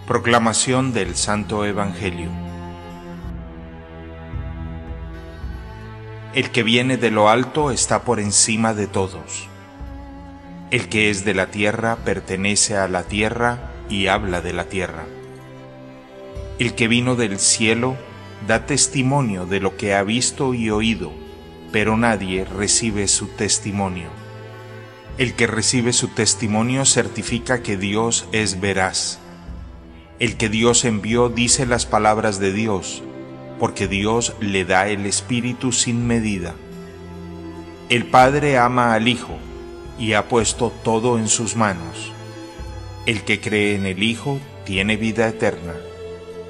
Proclamación del Santo Evangelio. El que viene de lo alto está por encima de todos. El que es de la tierra pertenece a la tierra y habla de la tierra. El que vino del cielo da testimonio de lo que ha visto y oído, pero nadie recibe su testimonio. El que recibe su testimonio certifica que Dios es veraz. El que Dios envió dice las palabras de Dios, porque Dios le da el Espíritu sin medida. El Padre ama al Hijo y ha puesto todo en sus manos. El que cree en el Hijo tiene vida eterna.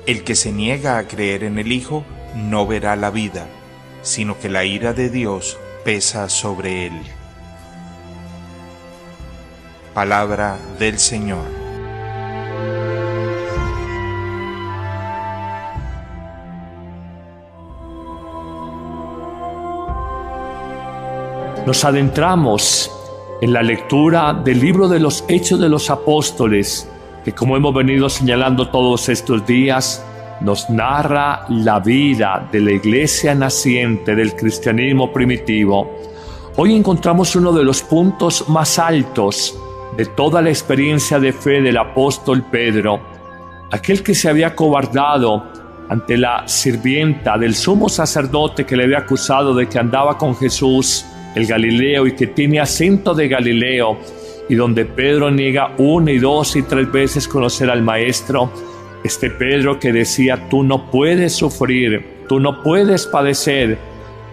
El que se niega a creer en el Hijo no verá la vida, sino que la ira de Dios pesa sobre él. Palabra del Señor. Nos adentramos en la lectura del libro de los Hechos de los Apóstoles, que, como hemos venido señalando todos estos días, nos narra la vida de la iglesia naciente del cristianismo primitivo. Hoy encontramos uno de los puntos más altos de toda la experiencia de fe del apóstol Pedro, aquel que se había acobardado ante la sirvienta del sumo sacerdote que le había acusado de que andaba con Jesús, el Galileo, y que tiene acento de Galileo, y donde Pedro niega 1 y 2 y 3 veces conocer al Maestro. Este Pedro que decía: tú no puedes sufrir, tú no puedes padecer,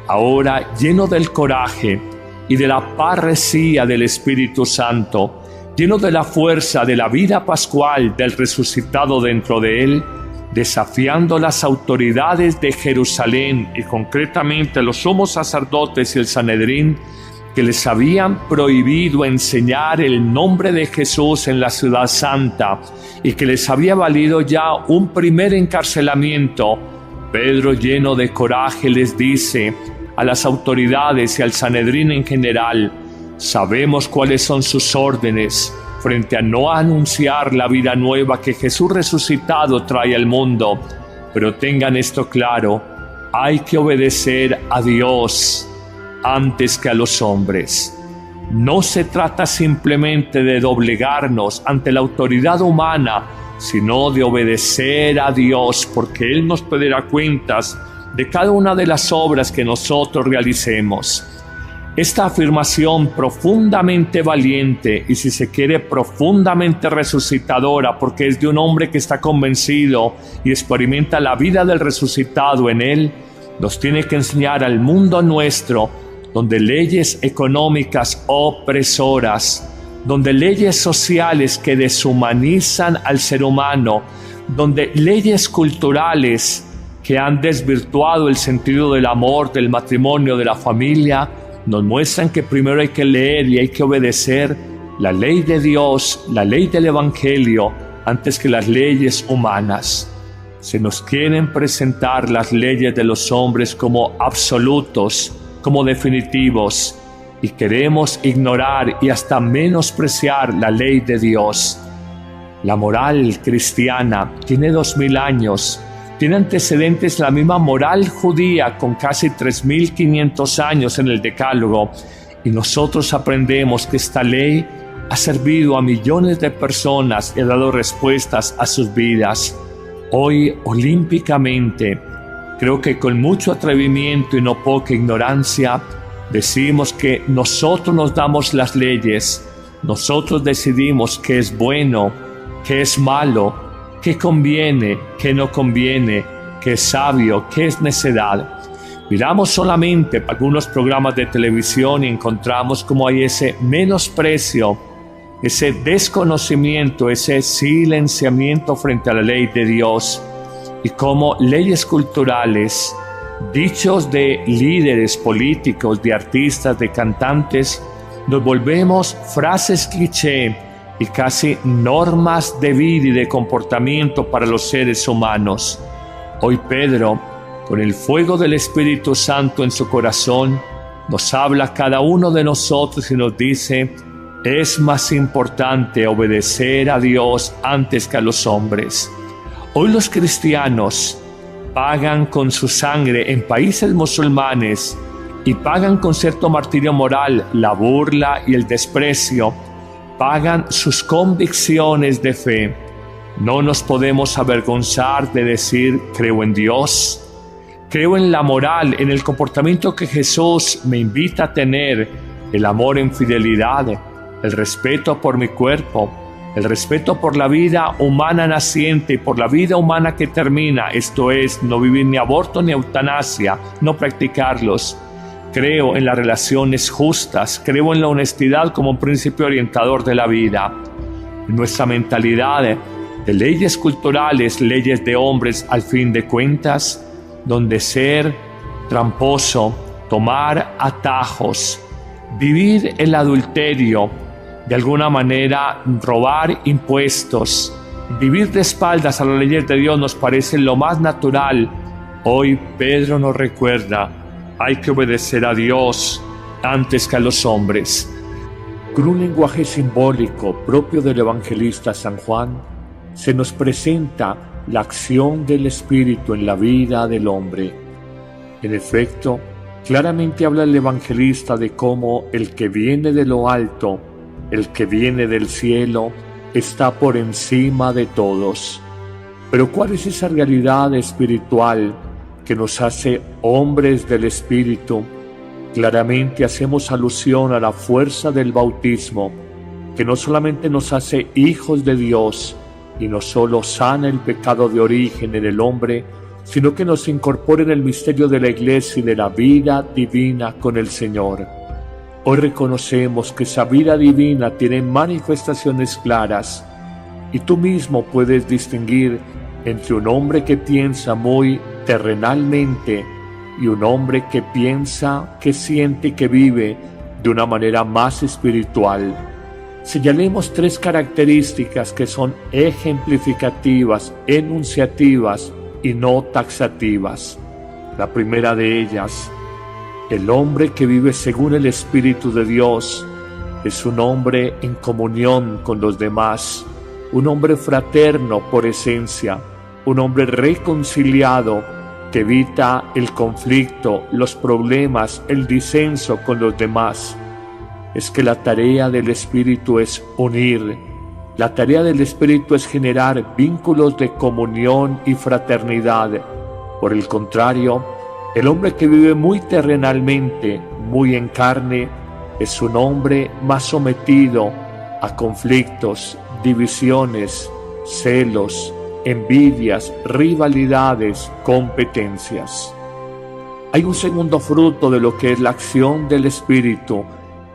ahora lleno del coraje y de la parresía del Espíritu Santo, lleno de la fuerza de la vida pascual del resucitado dentro de él, desafiando las autoridades de Jerusalén y concretamente los sumos sacerdotes y el Sanedrín, que les habían prohibido enseñar el nombre de Jesús en la ciudad santa y que les había valido ya un primer encarcelamiento. Pedro, lleno de coraje, les dice a las autoridades y al Sanedrín en general: sabemos cuáles son sus órdenes frente a no anunciar la vida nueva que Jesús resucitado trae al mundo, pero tengan esto claro: hay que obedecer a Dios antes que a los hombres. No se trata simplemente de doblegarnos ante la autoridad humana, sino de obedecer a Dios, porque Él nos pedirá cuentas de cada una de las obras que nosotros realicemos. Esta afirmación profundamente valiente y, si se quiere, profundamente resucitadora, porque es de un hombre que está convencido y experimenta la vida del resucitado en él, nos tiene que enseñar al mundo nuestro, donde leyes económicas opresoras, donde leyes sociales que deshumanizan al ser humano, donde leyes culturales que han desvirtuado el sentido del amor, del matrimonio, de la familia, nos muestran que primero hay que leer y hay que obedecer la ley de Dios, la ley del Evangelio, antes que las leyes humanas. Se nos quieren presentar las leyes de los hombres como absolutos, como definitivos, y queremos ignorar y hasta menospreciar la ley de Dios. La moral cristiana tiene 2000 años, tiene antecedentes la misma moral judía con casi 3500 años en el Decálogo, y nosotros aprendemos que esta ley ha servido a millones de personas y ha dado respuestas a sus vidas. Hoy, olímpicamente, creo que con mucho atrevimiento y no poca ignorancia, decimos que nosotros nos damos las leyes, nosotros decidimos qué es bueno, qué es malo, qué conviene, qué no conviene, qué es sabio, qué es necedad. Miramos solamente algunos programas de televisión y encontramos cómo hay ese menosprecio, ese desconocimiento, ese silenciamiento frente a la ley de Dios, y cómo leyes culturales, dichos de líderes políticos, de artistas, de cantantes, nos volvemos frases cliché y casi normas de vida y de comportamiento para los seres humanos. Hoy Pedro, con el fuego del Espíritu Santo en su corazón, nos habla a cada uno de nosotros y nos dice: Es más importante obedecer a Dios antes que a los hombres. Hoy los cristianos pagan con su sangre en países musulmanes y pagan con cierto martirio moral la burla y el desprecio, pagan sus convicciones de fe. No nos podemos avergonzar de decir creo en Dios, creo en la moral, en el comportamiento que Jesús me invita a tener, el amor en fidelidad, el respeto por mi cuerpo, el respeto por la vida humana naciente y por la vida humana que termina, esto es, no vivir ni aborto ni eutanasia, no practicarlos. Creo en las relaciones justas, creo en la honestidad como un principio orientador de la vida. En nuestra mentalidad de leyes culturales, leyes de hombres al fin de cuentas, donde ser tramposo, tomar atajos, vivir el adulterio, de alguna manera robar impuestos, vivir de espaldas a las leyes de Dios nos parece lo más natural. Hoy Pedro nos recuerda, hay que obedecer a Dios antes que a los hombres. Con un lenguaje simbólico propio del evangelista San Juan, se nos presenta la acción del Espíritu en la vida del hombre. En efecto, claramente habla el evangelista de cómo el que viene de lo alto, el que viene del cielo, está por encima de todos. Pero ¿cuál es esa realidad espiritual que nos hace hombres del Espíritu? Claramente hacemos alusión a la fuerza del bautismo, que no solamente nos hace hijos de Dios y no solo sana el pecado de origen en el hombre, sino que nos incorpora en el misterio de la Iglesia y de la vida divina con el Señor. Hoy reconocemos que esa vida divina tiene manifestaciones claras y tú mismo puedes distinguir entre un hombre que piensa muy terrenalmente y un hombre que piensa, que siente y que vive de una manera más espiritual. Señalemos 3 características que son ejemplificativas, enunciativas y no taxativas. La primera de ellas: el hombre que vive según el Espíritu de Dios es un hombre en comunión con los demás, un hombre fraterno por esencia, un hombre reconciliado que evita el conflicto, los problemas, el disenso con los demás. Es que la tarea del Espíritu es unir. La tarea del Espíritu es generar vínculos de comunión y fraternidad. Por el contrario, el hombre que vive muy terrenalmente, muy en carne, es un hombre más sometido a conflictos, divisiones, celos, envidias, rivalidades, competencias. Hay un segundo fruto de lo que es la acción del Espíritu,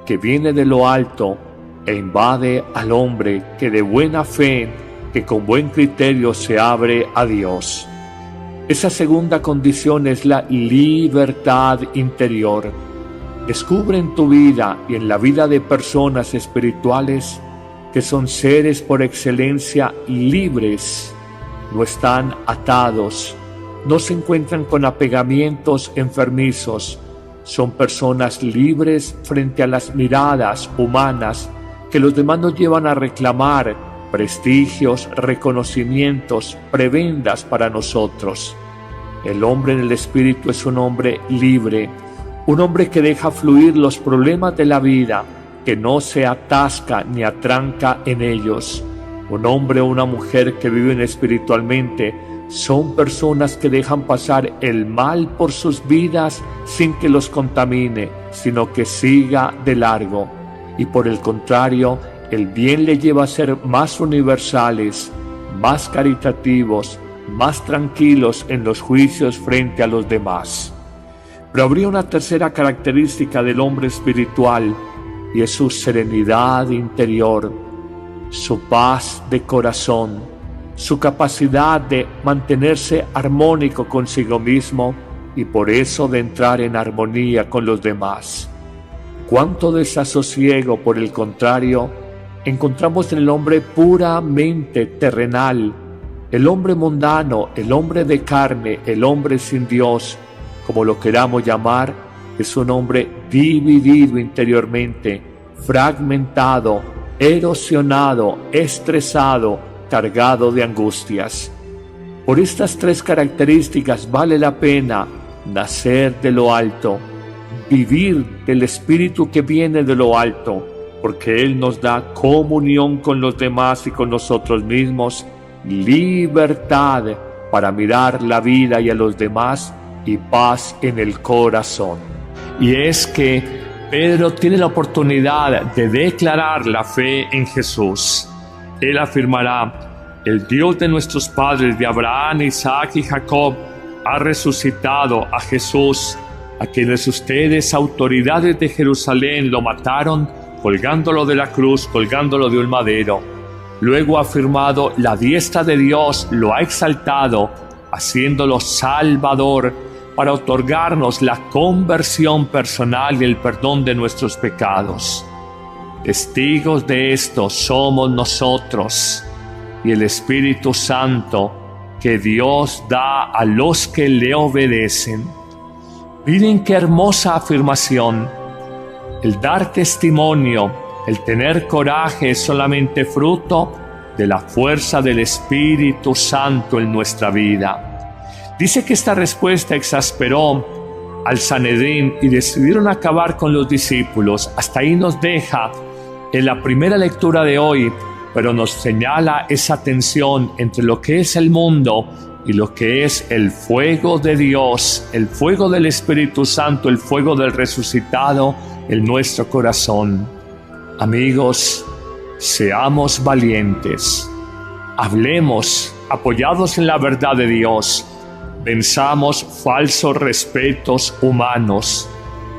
que viene de lo alto e invade al hombre que de buena fe, que con buen criterio se abre a Dios. Esa segunda condición es la libertad interior. Descubre en tu vida y en la vida de personas espirituales que son seres por excelencia libres, no están atados, no se encuentran con apegamientos enfermizos, son personas libres frente a las miradas humanas que los demás nos llevan a reclamar prestigios, reconocimientos, prebendas para nosotros. El hombre en el Espíritu es un hombre libre, un hombre que deja fluir los problemas de la vida, que no se atasca ni atranca en ellos. Un hombre o una mujer que viven espiritualmente son personas que dejan pasar el mal por sus vidas sin que los contamine, sino que siga de largo. Y por el contrario, el bien le lleva a ser más universales, más caritativos, más tranquilos en los juicios frente a los demás. Pero habría una tercera característica del hombre espiritual, y es su serenidad interior, su paz de corazón, su capacidad de mantenerse armónico consigo mismo y por eso de entrar en armonía con los demás. Cuánto desasosiego, por el contrario, encontramos en el hombre puramente terrenal, el hombre mundano, el hombre de carne, el hombre sin Dios, como lo queramos llamar, es un hombre dividido interiormente, fragmentado, erosionado, estresado, cargado de angustias. Por estas tres características vale la pena nacer de lo alto, vivir del Espíritu que viene de lo alto, porque Él nos da comunión con los demás y con nosotros mismos, libertad para mirar la vida y a los demás y paz en el corazón. Y es que Pedro tiene la oportunidad de declarar la fe en Jesús. Él afirmará: el Dios de nuestros padres, de Abraham, Isaac y Jacob, ha resucitado a Jesús, a quienes ustedes, autoridades de Jerusalén, lo mataron colgándolo de la cruz, colgándolo de un madero. Luego ha afirmado: la diestra de Dios lo ha exaltado, haciéndolo Salvador, para otorgarnos la conversión personal y el perdón de nuestros pecados. Testigos de esto somos nosotros y el Espíritu Santo que Dios da a los que le obedecen. Miren qué hermosa afirmación. El dar testimonio, el tener coraje es solamente fruto de la fuerza del Espíritu Santo en nuestra vida. Dice que esta respuesta exasperó al Sanedrín y decidieron acabar con los discípulos. Hasta ahí nos deja en la primera lectura de hoy, pero nos señala esa tensión entre lo que es el mundo y lo que es el fuego de Dios, el fuego del Espíritu Santo, el fuego del resucitado en nuestro corazón. Amigos, seamos valientes, hablemos apoyados en la verdad de Dios, venzamos falsos respetos humanos.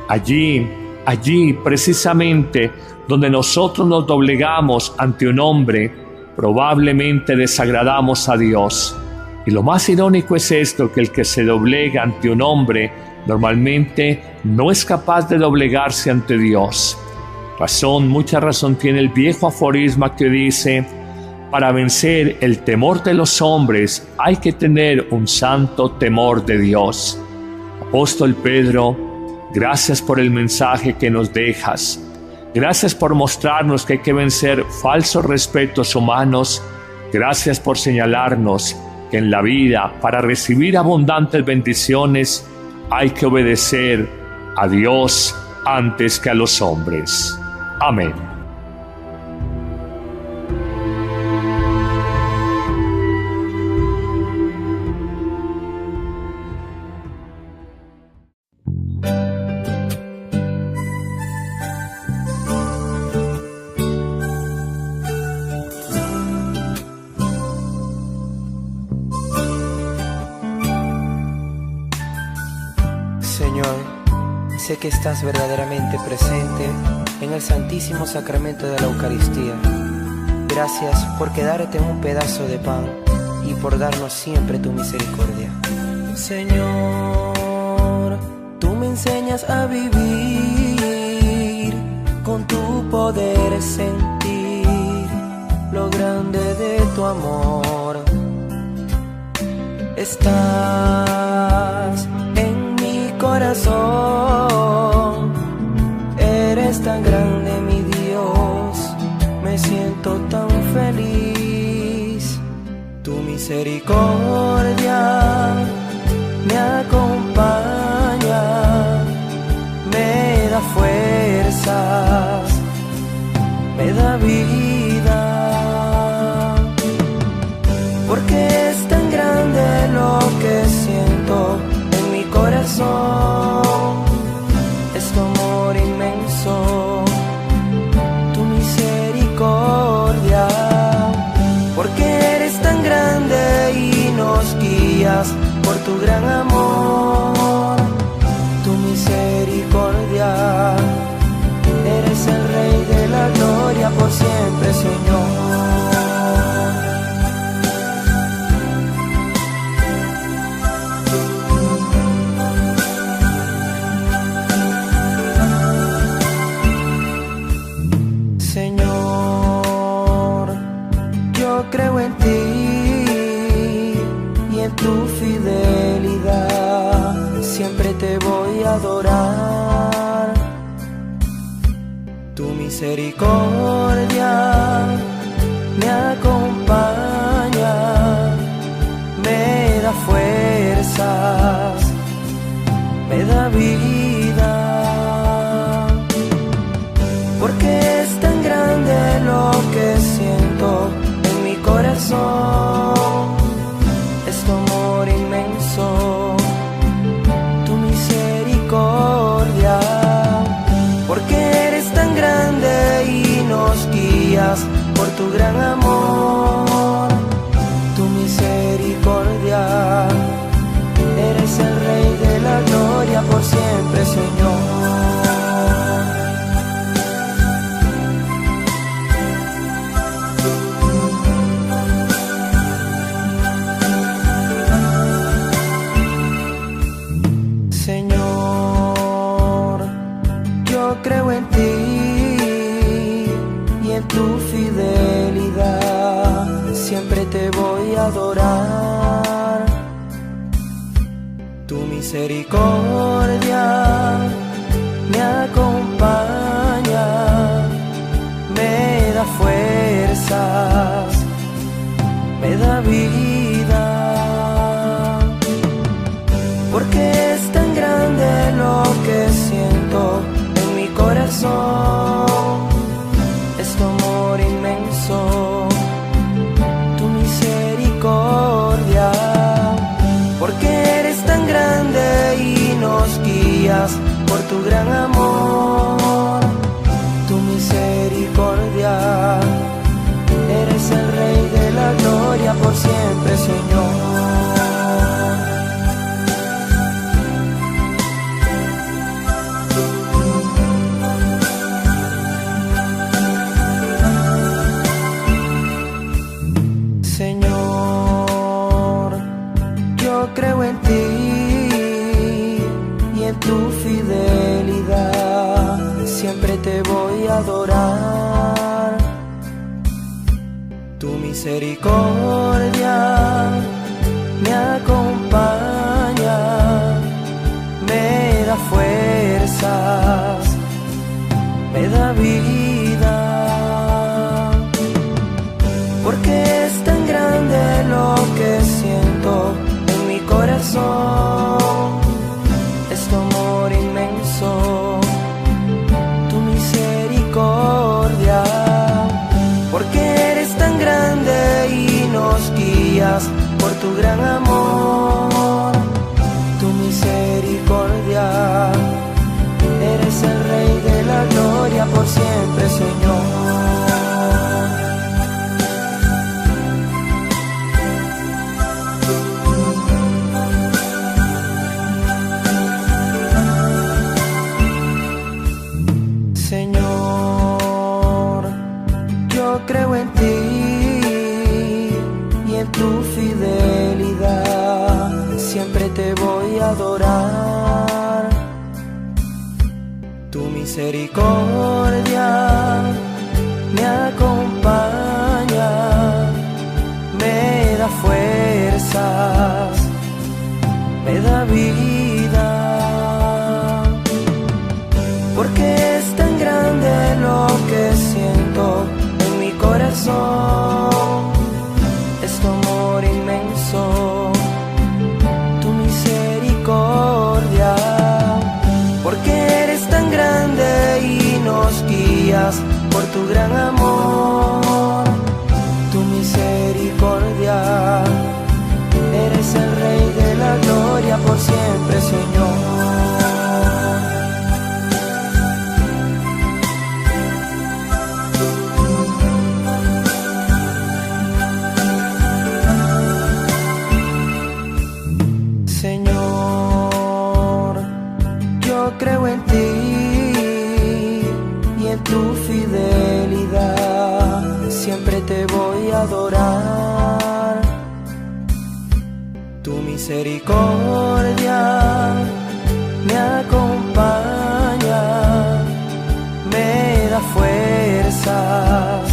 Allí precisamente donde nosotros nos doblegamos ante un hombre, probablemente desagradamos a Dios. Y lo más irónico es esto, que el que se doblega ante un hombre normalmente no es capaz de doblegarse ante Dios. Mucha razón tiene el viejo aforisma que dice: para vencer el temor de los hombres hay que tener un santo temor de Dios. Apóstol Pedro, gracias por el mensaje que nos dejas. Gracias por mostrarnos que hay que vencer falsos respetos humanos. Gracias por señalarnos que en la vida, para recibir abundantes bendiciones, hay que obedecer a Dios antes que a los hombres. Amén. Señor, sé que estás verdaderamente presente en el santísimo sacramento de la Eucaristía. Gracias por quedarte en un pedazo de pan y por darnos siempre tu misericordia. Señor, tú me enseñas a vivir, con tu poder sentir lo grande de tu amor. Estás en mi corazón, eres tan grande mi Dios, me siento tan feliz. Tu misericordia me acompaña, me da fuerzas, me da vida, porque es tan grande lo que siento en mi corazón. Es tu amor inmenso, tu misericordia, porque eres tan grande y nos guías por tu gran amor. Tu misericordia, eres el Rey de la gloria por siempre, Señor. Creo en ti y en tu fidelidad, siempre te voy a adorar. Tu misericordia me acompaña, me da fuerzas, me da vida, porque es tan grande lo que siento en mi corazón, es tu amor inmenso, tu misericordia, porque eres tan grande y nos guías por tu gran amor, tu misericordia, eres el Rey de la gloria por siempre, Señor. Señor, yo creo en ti y en tu fidelidad, siempre te voy a adorar. Tu misericordia me acompaña, me da fuerzas, me da vida, porque es tan grande lo que siento en mi corazón, es tu amor inmenso, tu misericordia, porque eres tan grande y nos guías por tu gran amor, tu misericordia, eres el Rey de la gloria por siempre, Señor. Señor, yo creo en ti y en tu fidelidad, siempre te voy a adorar. Tu misericordia me acompaña, me da fuerzas, me da vida, porque es tan grande lo que siento en mi corazón, es tu amor inmenso, tu misericordia, porque eres tan grande y nos guías por tu gran amor, tu misericordia, eres el Rey de la gloria por siempre, Señor. Señor, yo creo en ti y en tu fidelidad, siempre te voy a adorar. Tu misericordia me acompaña, me da fuerzas, me da vida, porque es tan grande lo que siento en mi corazón, es tu amor inmenso, tu misericordia, porque eres tan grande y nos guías por tu gran amor, tu misericordia, eres el Rey de la gloria por siempre, Señor. Señor, yo creo en ti y en tu fidelidad, siempre te voy a adorar. Tu misericordia me acompaña, me da fuerzas,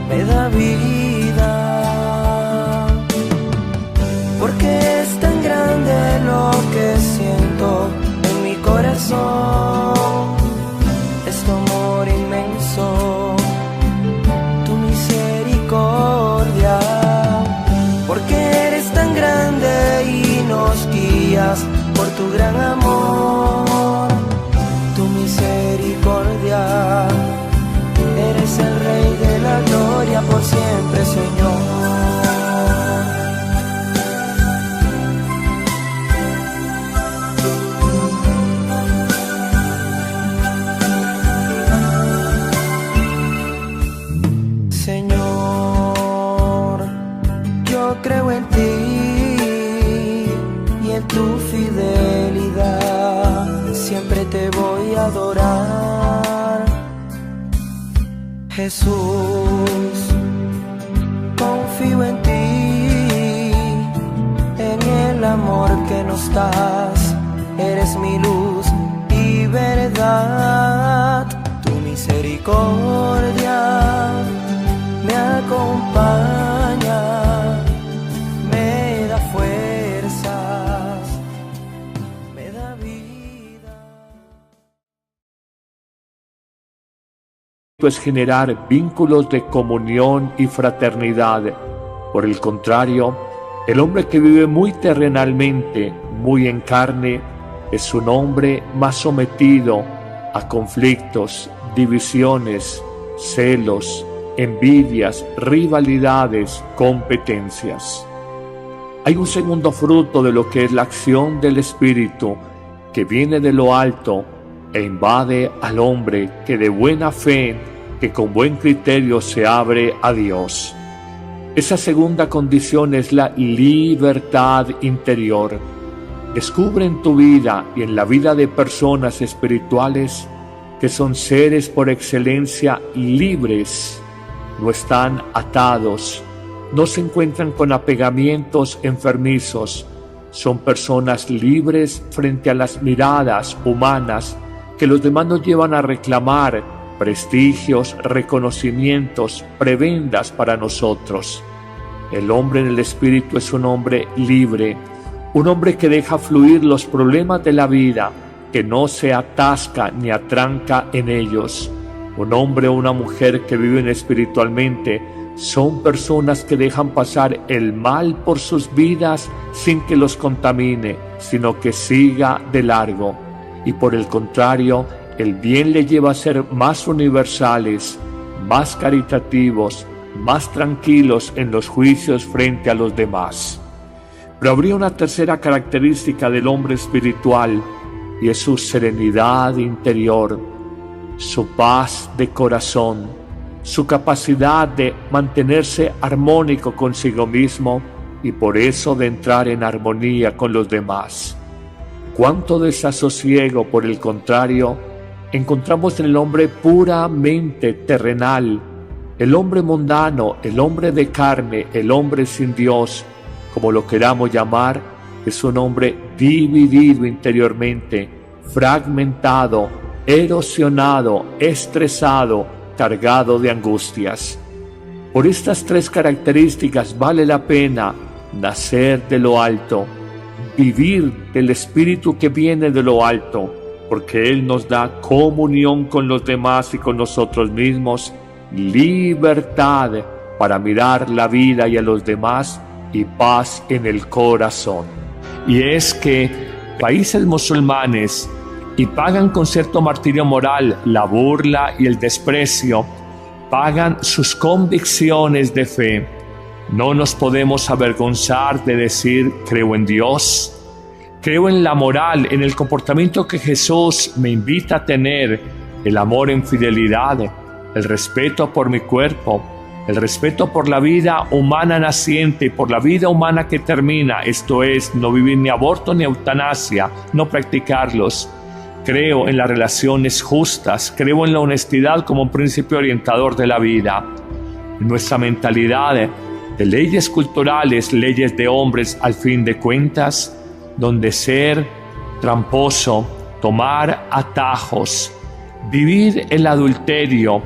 me da vida, porque es tan grande lo que siento en mi corazón, es tu amor tu fidelidad, siempre te voy a adorar. Jesús, confío en ti, en el amor que nos das, eres mi luz y verdad. Tu misericordia me acompaña, me da fuerzas, me da vida. Es generar vínculos de comunión y fraternidad. Por el contrario, el hombre que vive muy terrenalmente, muy en carne, es un hombre más sometido a conflictos, divisiones, celos, envidias, rivalidades, competencias. Hay un segundo fruto de lo que es la acción del Espíritu, que viene de lo alto e invade al hombre que de buena fe, que con buen criterio se abre a Dios. Esa segunda condición es la libertad interior. Descubre en tu vida y en la vida de personas espirituales que son seres por excelencia libres. No están atados, no se encuentran con apegamientos enfermizos. Son personas libres frente a las miradas humanas que los demás nos llevan a reclamar prestigios, reconocimientos, prebendas para nosotros. El hombre en el espíritu es un hombre libre, un hombre que deja fluir los problemas de la vida, que no se atasca ni atranca en ellos. Un hombre o una mujer que viven espiritualmente son personas que dejan pasar el mal por sus vidas sin que los contamine, sino que siga de largo. Y por el contrario, el bien le lleva a ser más universales, más caritativos, más tranquilos en los juicios frente a los demás. Pero habría una tercera característica del hombre espiritual, y es su serenidad interior, su paz de corazón, su capacidad de mantenerse armónico consigo mismo y por eso de entrar en armonía con los demás. Cuánto desasosiego, por el contrario, encontramos en el hombre puramente terrenal, el hombre mundano, el hombre de carne, el hombre sin Dios, como lo queramos llamar, es un hombre dividido interiormente, fragmentado, erosionado, estresado, cargado de angustias. Por estas tres características vale la pena nacer de lo alto, vivir del espíritu que viene de lo alto, porque Él nos da comunión con los demás y con nosotros mismos, libertad para mirar la vida y a los demás y paz en el corazón. Y es que países musulmanes y pagan con cierto martirio moral la burla y el desprecio, pagan sus convicciones de fe. No nos podemos avergonzar de decir creo en Dios, creo en la moral, en el comportamiento que Jesús me invita a tener, el amor en fidelidad, el respeto por mi cuerpo, el respeto por la vida humana naciente y por la vida humana que termina, esto es, no vivir ni aborto ni eutanasia, no practicarlos. Creo en las relaciones justas, creo en la honestidad como un principio orientador de la vida. Nuestra mentalidad de leyes culturales, leyes de hombres al fin de cuentas, donde ser tramposo, tomar atajos, vivir el adulterio,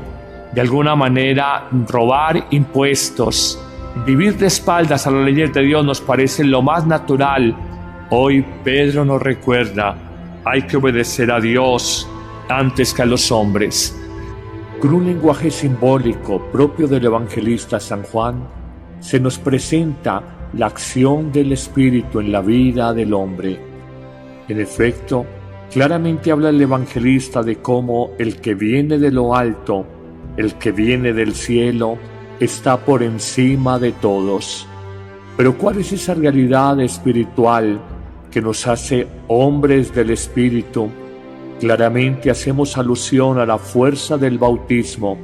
de alguna manera robar impuestos, vivir de espaldas a las leyes de Dios nos parece lo más natural. Hoy Pedro nos recuerda, hay que obedecer a Dios antes que a los hombres. Con un lenguaje simbólico propio del evangelista San Juan, se nos presenta la acción del Espíritu en la vida del hombre. En efecto, claramente habla el evangelista de cómo el que viene de lo alto, el que viene del cielo, está por encima de todos. Pero ¿cuál es esa realidad espiritual que nos hace hombres del Espíritu? Claramente hacemos alusión a la fuerza del bautismo,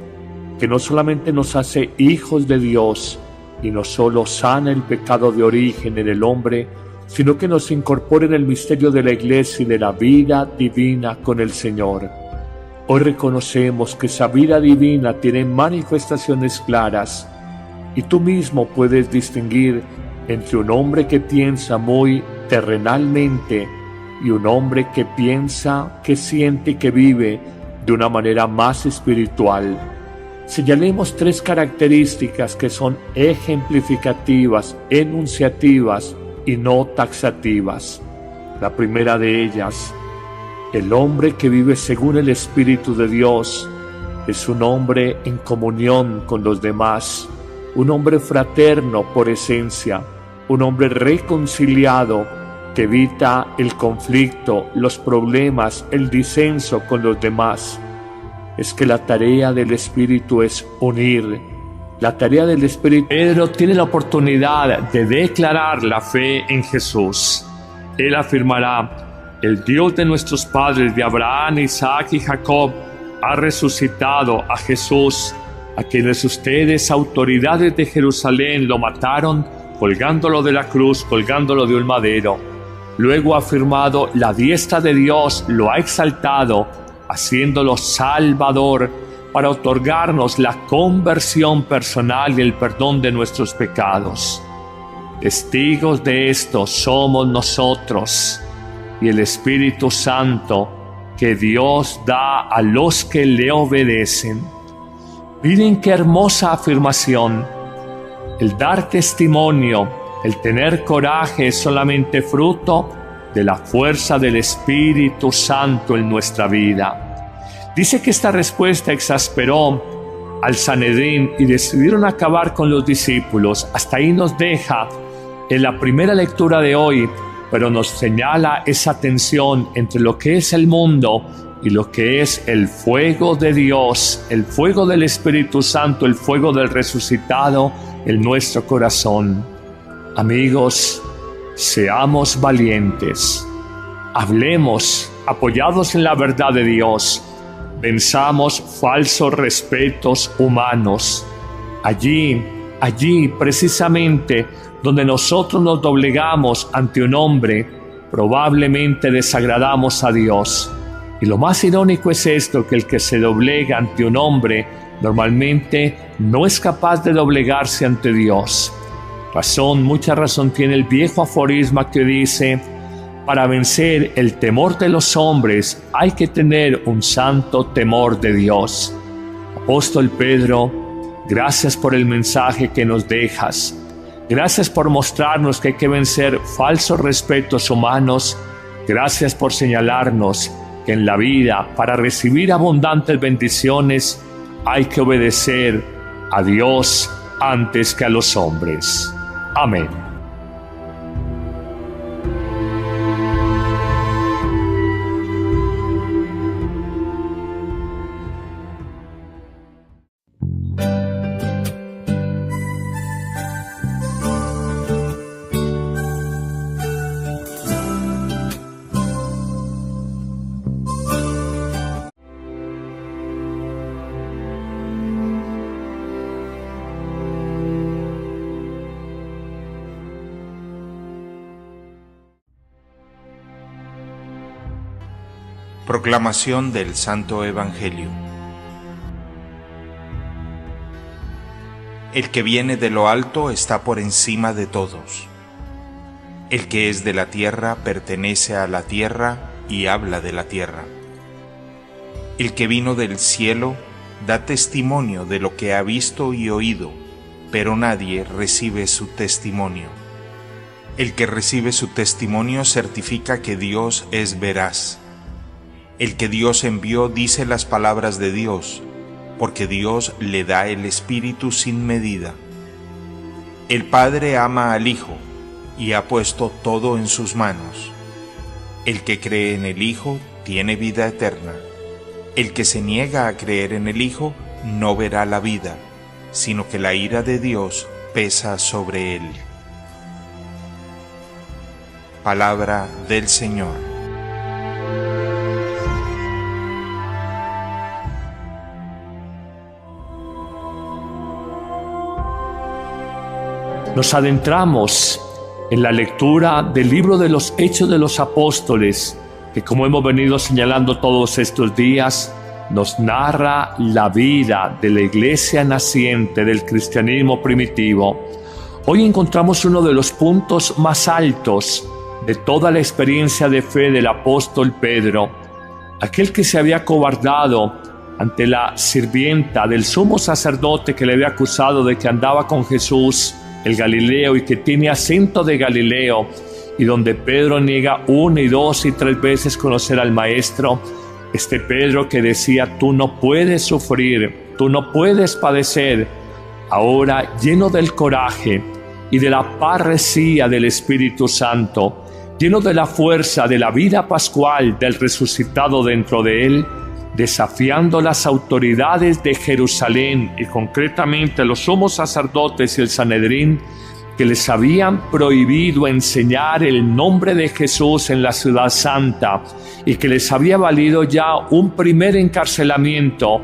que no solamente nos hace hijos de Dios y no solo sana el pecado de origen en el hombre, sino que nos incorpore en el misterio de la Iglesia y de la vida divina con el Señor. Hoy reconocemos que esa vida divina tiene manifestaciones claras y tú mismo puedes distinguir entre un hombre que piensa muy terrenalmente y un hombre que piensa, que siente y que vive de una manera más espiritual. Señalemos 3 características que son ejemplificativas, enunciativas y no taxativas. La primera de ellas: el hombre que vive según el Espíritu de Dios es un hombre en comunión con los demás, un hombre fraterno por esencia, un hombre reconciliado que evita el conflicto, los problemas, el disenso con los demás. Es que la tarea del Espíritu es unir. La tarea del Espíritu. Pedro tiene la oportunidad de declarar la fe en Jesús. Él afirmará: el Dios de nuestros padres, de Abraham, Isaac y Jacob, ha resucitado a Jesús, a quienes ustedes, autoridades de Jerusalén, lo mataron colgándolo de la cruz, colgándolo de un madero. Luego ha afirmado: la diestra de Dios lo ha exaltado, haciéndolo Salvador, para otorgarnos la conversión personal y el perdón de nuestros pecados. Testigos de esto somos nosotros y el Espíritu Santo que Dios da a los que le obedecen. Miren qué hermosa afirmación. El dar testimonio, el tener coraje es solamente fruto de la fuerza del Espíritu Santo en nuestra vida. Dice que esta respuesta exasperó al Sanedrín y decidieron acabar con los discípulos. Hasta ahí nos deja en la primera lectura de hoy, pero nos señala esa tensión entre lo que es el mundo y lo que es el fuego de Dios, el fuego del Espíritu Santo, el fuego del resucitado en nuestro corazón. Amigos, seamos valientes, hablemos apoyados en la verdad de Dios, venzamos falsos respetos humanos. Allí precisamente donde nosotros nos doblegamos ante un hombre, probablemente desagradamos a Dios. Y lo más irónico es esto, que el que se doblega ante un hombre normalmente no es capaz de doblegarse ante Dios. Mucha razón tiene el viejo aforisma que dice: para vencer el temor de los hombres hay que tener un santo temor de Dios. Apóstol Pedro, gracias por el mensaje que nos dejas. Gracias por mostrarnos que hay que vencer falsos respetos humanos. Gracias por señalarnos que en la vida, para recibir abundantes bendiciones, hay que obedecer a Dios antes que a los hombres. Amén. Proclamación del Santo Evangelio. El que viene de lo alto está por encima de todos. El que es de la tierra pertenece a la tierra y habla de la tierra. El que vino del cielo da testimonio de lo que ha visto y oído, pero nadie recibe su testimonio. El que recibe su testimonio certifica que Dios es veraz. El que Dios envió dice las palabras de Dios, porque Dios le da el Espíritu sin medida. El Padre ama al Hijo y ha puesto todo en sus manos. El que cree en el Hijo tiene vida eterna. El que se niega a creer en el Hijo no verá la vida, sino que la ira de Dios pesa sobre él. Palabra del Señor. Nos adentramos en la lectura del libro de los Hechos de los Apóstoles, que como hemos venido señalando todos estos días, nos narra la vida de la iglesia naciente del cristianismo primitivo. Hoy encontramos uno de los puntos más altos de toda la experiencia de fe del apóstol Pedro, aquel que se había cobardado ante la sirvienta del sumo sacerdote que le había acusado de que andaba con Jesús, el Galileo, y que tiene acento de Galileo, y donde Pedro niega 1 y 2 y 3 veces conocer al Maestro. Este Pedro que decía: tú no puedes sufrir, tú no puedes padecer, ahora lleno del coraje y de la parresía del Espíritu Santo, lleno de la fuerza de la vida pascual del resucitado dentro de él, desafiando las autoridades de Jerusalén y concretamente los sumos sacerdotes y el Sanedrín, que les habían prohibido enseñar el nombre de Jesús en la ciudad santa y que les había valido ya un primer encarcelamiento.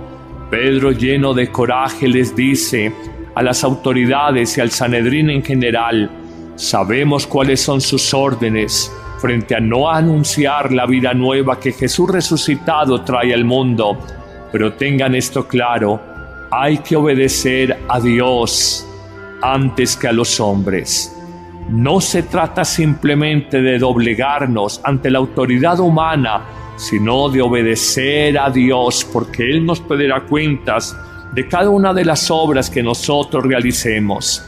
Pedro, lleno de coraje, les dice a las autoridades y al Sanedrín en general: sabemos cuáles son sus órdenes frente a no anunciar la vida nueva que Jesús resucitado trae al mundo, pero tengan esto claro: hay que obedecer a Dios antes que a los hombres. No se trata simplemente de doblegarnos ante la autoridad humana, sino de obedecer a Dios, porque Él nos pedirá cuentas de cada una de las obras que nosotros realicemos.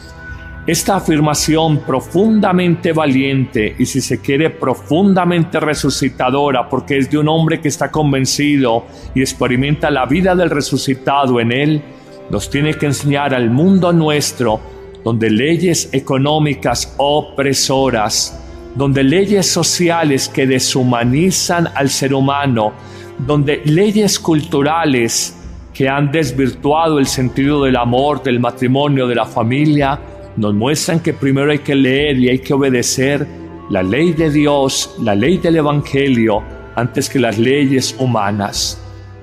Esta afirmación profundamente valiente y, si se quiere, profundamente resucitadora, porque es de un hombre que está convencido y experimenta la vida del resucitado en él, nos tiene que enseñar al mundo nuestro, donde leyes económicas opresoras, donde leyes sociales que deshumanizan al ser humano, donde leyes culturales que han desvirtuado el sentido del amor, del matrimonio, de la familia, nos muestran que primero hay que leer y hay que obedecer la ley de Dios, la ley del Evangelio, antes que las leyes humanas.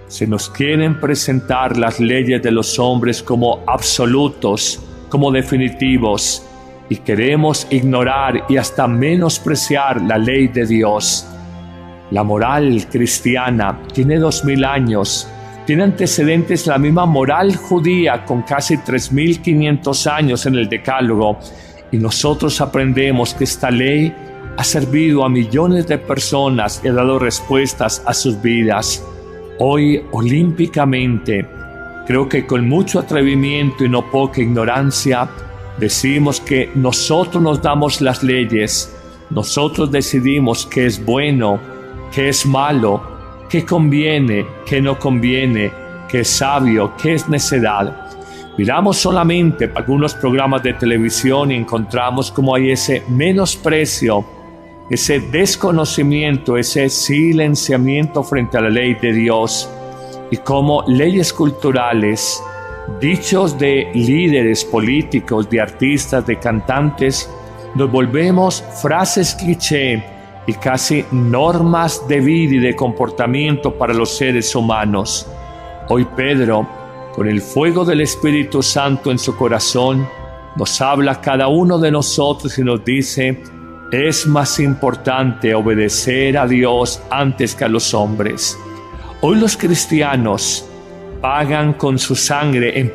Se nos quieren presentar las leyes de los hombres como absolutos, como definitivos, y queremos ignorar y hasta menospreciar la ley de Dios. La moral cristiana tiene 2000 años, tiene antecedentes la misma moral judía con casi 3500 años en el Decálogo, y nosotros aprendemos que esta ley ha servido a millones de personas y ha dado respuestas a sus vidas. Hoy, olímpicamente, creo que con mucho atrevimiento y no poca ignorancia, decimos que nosotros nos damos las leyes, nosotros decidimos qué es bueno, qué es malo, qué conviene, qué no conviene, qué es sabio, qué es necedad. Miramos solamente algunos programas de televisión y encontramos cómo hay ese menosprecio, ese desconocimiento, ese silenciamiento frente a la ley de Dios, y cómo leyes culturales, dichos de líderes políticos, de artistas, de cantantes, nos volvemos frases cliché y casi normas de vida y de comportamiento para los seres humanos. Hoy Pedro, con el fuego del Espíritu Santo en su corazón, nos habla a cada uno de nosotros y nos dice: es más importante obedecer a Dios antes que a los hombres. Hoy los cristianos pagan con su sangre en